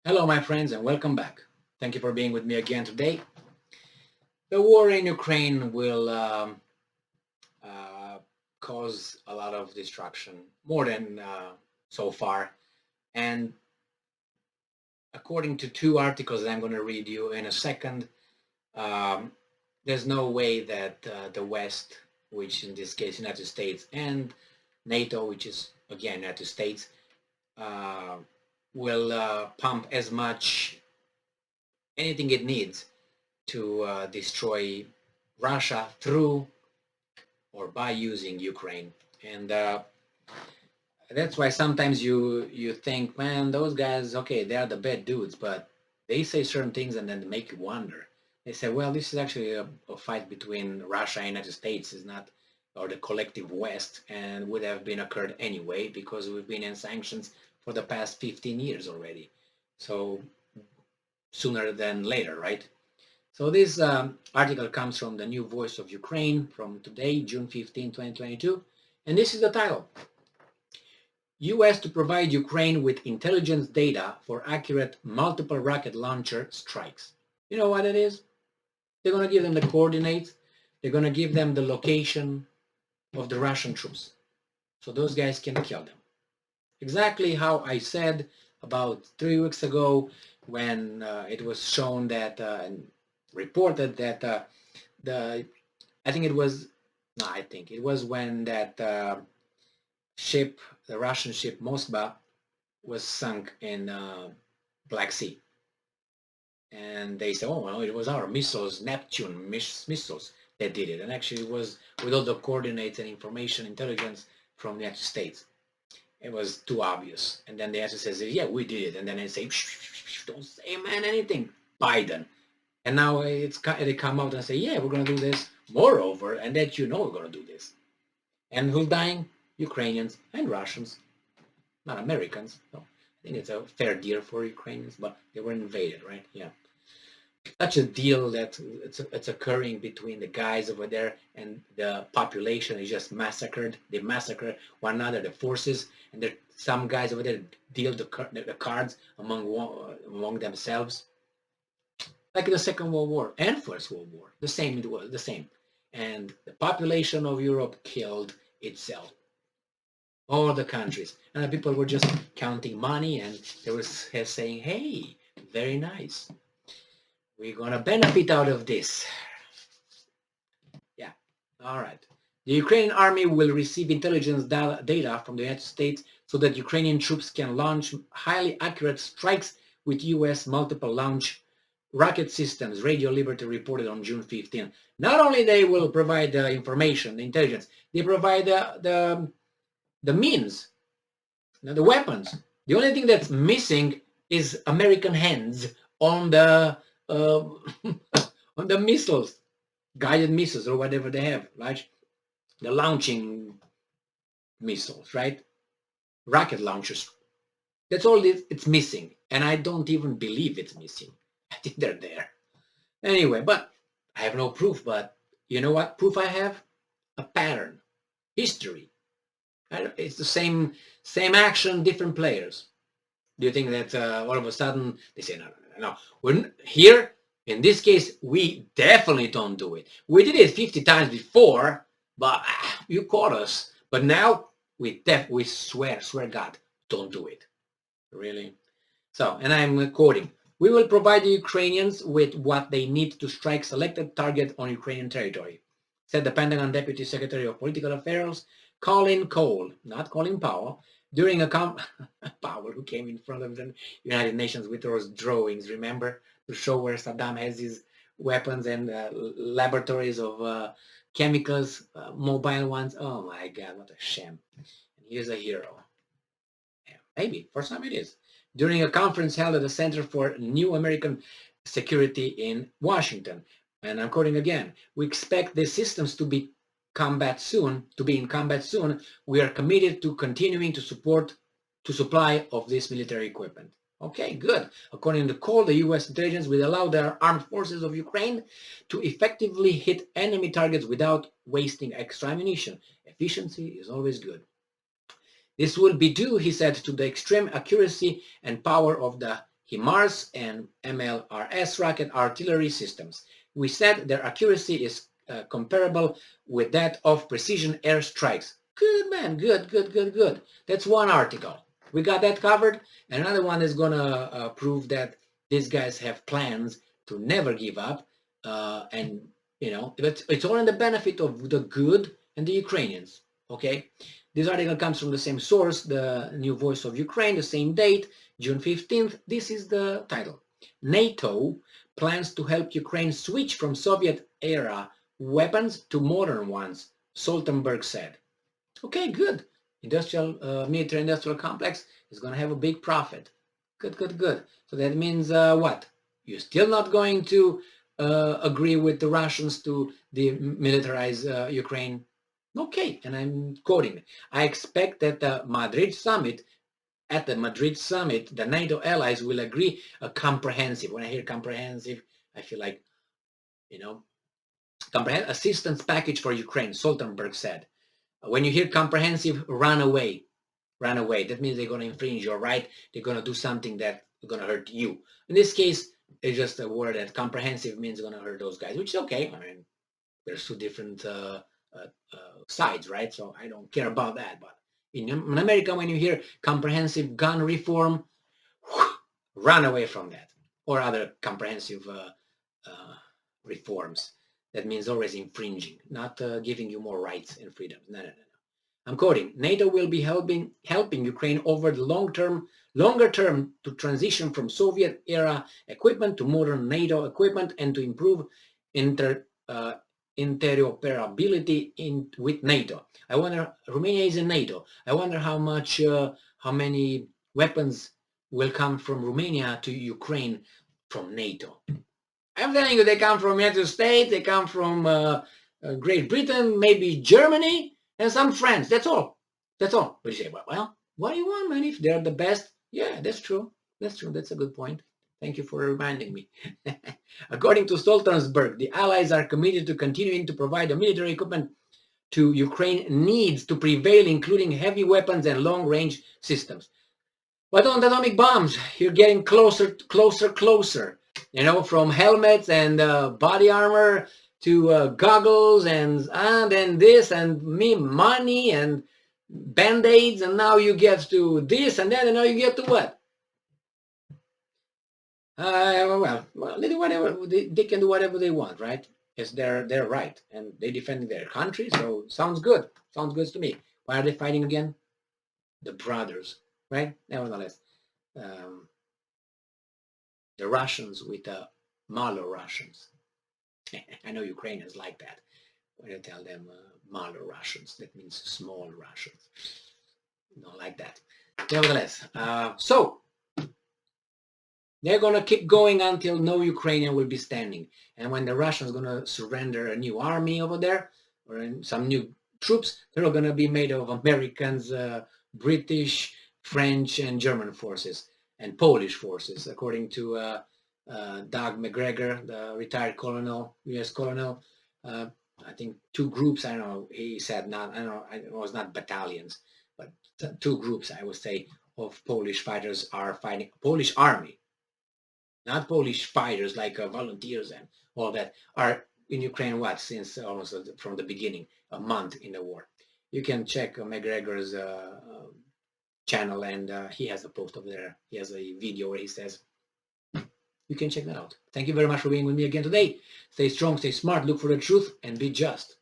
Hello, my friends, and welcome back. Thank you for being with me again today. The war in Ukraine will uh, cause a lot of destruction, more than so far. And according to two articles that I'm going to read you in a second, um, there's no way that the West, which in this case United States, and NATO, which is again United States, uh, will pump as much anything it needs to destroy Russia through or by using Ukraine. And that's why sometimes you think, man, those guys, okay, they are the bad dudes, but they say certain things and then they make you wonder. They say, well, this is actually a fight between Russia and United States, is not, or the collective West, and would have been occurred anyway because we've been in sanctions for the past 15 years already. So sooner than later, right? So this article comes from the New Voice of Ukraine from today, June 15, 2022. And this is the title. US to provide Ukraine with intelligence data for accurate multiple rocket launcher strikes. You know what it is? They're going to give them the coordinates. They're going to give them the location of the Russian troops. So those guys can kill them. Exactly how I said about 3 weeks ago when it was shown that and reported that I think it was when that ship, the Russian ship Moskva, was sunk in Black Sea, and they said, "Oh well, it was our missiles, Neptune missiles, that did it," and actually it was with all the coordinates and information intelligence from the United States. It was too obvious, and then the answer says, "Yeah, we did it," and then they say, "Don't say man anything, Biden." And now they come out and say, yeah, we're going to do this. Moreover, and that we're going to do this. And who's dying? Ukrainians and Russians, not Americans. So I think it's a fair deal for Ukrainians, but they were invaded, right? Yeah. Such a deal that it's occurring between the guys over there and the population is just massacred. They massacre one another, the forces, and there some guys over there deal the cards among themselves. Like the Second World War and First World War, the same. It was the same, and the population of Europe killed itself. All the countries, and the people were just counting money, and they were saying, "Hey, very nice. We're gonna benefit out of this." Yeah, all right. The Ukrainian army will receive intelligence data from the United States so that Ukrainian troops can launch highly accurate strikes with U.S. multiple launch rocket systems, Radio Liberty reported on June 15. Not only they will provide the information, the intelligence, they provide the means, the weapons. The only thing that's missing is American hands on the on the missiles, guided missiles or whatever they have, right? The launching missiles, right? Rocket launchers. That's all it's missing, and I don't even believe it's missing. I think they're there. Anyway, but I have no proof, but you know what proof I have? A pattern, history. It's the same action, different players. Do you think that all of a sudden they say, no. We're here, in this case, we definitely don't do it. We did it 50 times before, but you caught us. But now we swear God, don't do it. Really? So, and I'm quoting, "We will provide the Ukrainians with what they need to strike selected target on Ukrainian territory," said the Pentagon Deputy Secretary of Political Affairs, Colin Cole, not Colin Powell, during a Powell, who came in front of the United Nations with those drawings, remember, to show where Saddam has his weapons and laboratories of chemicals, mobile ones. Oh my God, what a shame. And he's a hero. Yeah, maybe, for some it is. During a conference held at the Center for New American Security in Washington. And I'm quoting again, "We expect these systems to be in combat soon. We are committed to continuing to supply of this military equipment." Okay, good. According to Cole, the U.S. intelligence will allow the armed forces of Ukraine to effectively hit enemy targets without wasting extra ammunition. Efficiency is always good. "This will be due," he said, "to the extreme accuracy and power of the HIMARS and MLRS rocket artillery systems. We said their accuracy is comparable with that of precision airstrikes. Good, man. Good, good, good, good. That's one article. We got that covered. And another one is going to prove that these guys have plans to never give up. And, you know, it's all in the benefit of the good and the Ukrainians. Okay? This article comes from the same source, the New Voice of Ukraine, the same date, June 15th. This is the title. NATO plans to help Ukraine switch from Soviet-era weapons to modern ones, Stoltenberg said. Okay, good. Military-industrial complex is going to have a big profit. Good, good, good. So that means what? You're still not going to agree with the Russians to demilitarize Ukraine? Okay, and I'm quoting. I expect that at the Madrid summit, the NATO allies will agree a comprehensive. When I hear comprehensive, I feel like, you know, comprehensive assistance package for Ukraine, Stoltenberg said. When you hear comprehensive, run away. Run away. That means they're going to infringe your right. They're going to do something that's going to hurt you. In this case, it's just a word that comprehensive means going to hurt those guys, which is okay. I mean, there's two different sides, right? So I don't care about that. But in America, when you hear comprehensive gun reform, run away from that, or other comprehensive reforms. That means always infringing, not giving you more rights and freedoms. No, no, no, no. I'm quoting, NATO will be helping Ukraine over the longer term to transition from Soviet-era equipment to modern NATO equipment and to improve interoperability with NATO. I wonder, Romania is in NATO. I wonder how many weapons will come from Romania to Ukraine from NATO. I'm telling you, they come from United States, they come from Great Britain, maybe Germany, and some friends. That's all. That's all. But you say, well, what do you want, man? If they're the best, yeah, that's true. That's true. That's a good point. Thank you for reminding me. According to Stoltenberg, the Allies are committed to continuing to provide the military equipment to Ukraine needs to prevail, including heavy weapons and long-range systems. But on atomic bombs, you're getting closer, closer, closer. You know, from helmets and body armor to goggles and then this and money and band-aids, and now you get to this and then, and now you get to what? Well, they do whatever they can do whatever they want, right? It's their right, and they defend their country, so sounds good. Sounds good to me. Why are they fighting again? The brothers, right? Nevertheless, the Russians with the Malo Russians. I know Ukrainians like that. When you tell them Malo Russians, that means small Russians. Not like that. Nevertheless, so they're going to keep going until no Ukrainian will be standing. And when the Russians are going to surrender a new army over there, or some new troops, they're all going to be made of Americans, British, French, and German forces, and Polish forces, according to Doug McGregor, the retired colonel, U.S. colonel. I think two groups, I don't know, he said not, I don't know, it was not battalions, but two groups, I would say, of Polish fighters are fighting, Polish army, not Polish fighters like volunteers and all that, are in Ukraine, what, since almost from the beginning, a month in the war. You can check McGregor's channel, and he has a post over there. He has a video where he says, you can check that out. Thank you very much for being with me again today. Stay strong, stay smart, look for the truth, and be just.